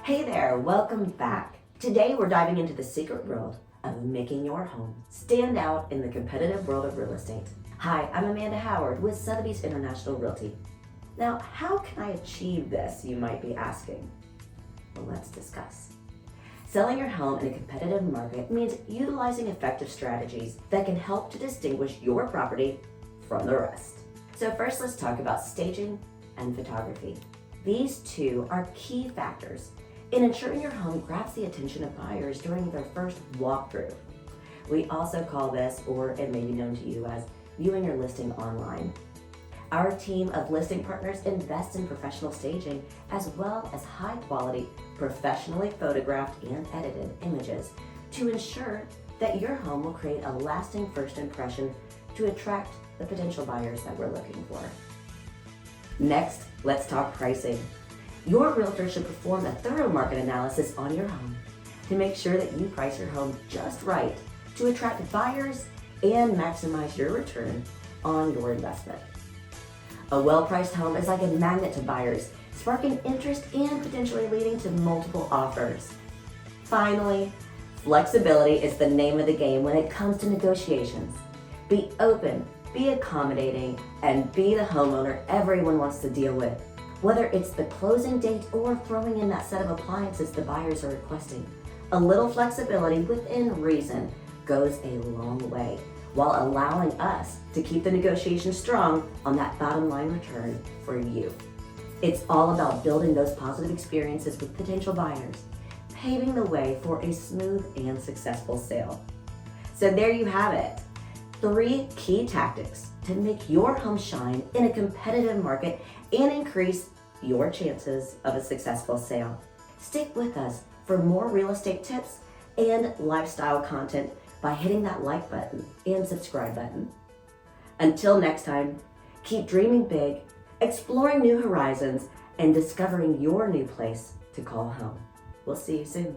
Hey there, welcome back. Today we're diving into the secret world of making your home stand out in the competitive world of real estate. Hi, I'm Amanda Howard with Sotheby's International Realty. Now, how can I achieve this, you might be asking? Well, let's discuss. Selling your home in a competitive market means utilizing effective strategies that can help to distinguish your property from the rest. So first, let's talk about staging and photography. These two are key factors in ensuring your home grabs the attention of buyers during their first walkthrough. We also call this, or it may be known to you as, viewing your listing online. Our team of listing partners invests in professional staging as well as high quality, professionally photographed and edited images to ensure that your home will create a lasting first impression to attract the potential buyers that we're looking for. Next, let's talk pricing. Your realtor should perform a thorough market analysis on your home to make sure that you price your home just right to attract buyers and maximize your return on your investment. A well-priced home is like a magnet to buyers, sparking interest and potentially leading to multiple offers. Finally, flexibility is the name of the game when it comes to negotiations. Be open, be accommodating, and be the homeowner everyone wants to deal with. Whether it's the closing date or throwing in that set of appliances the buyers are requesting, a little flexibility within reason goes a long way, while allowing us to keep the negotiation strong on that bottom line return for you. It's all about building those positive experiences with potential buyers, paving the way for a smooth and successful sale. So there you have it. 3 key tactics to make your home shine in a competitive market and increase your chances of a successful sale. Stick with us for more real estate tips and lifestyle content by hitting that like button and subscribe button. Until next time, keep dreaming big, exploring new horizons, and discovering your new place to call home. We'll see you soon.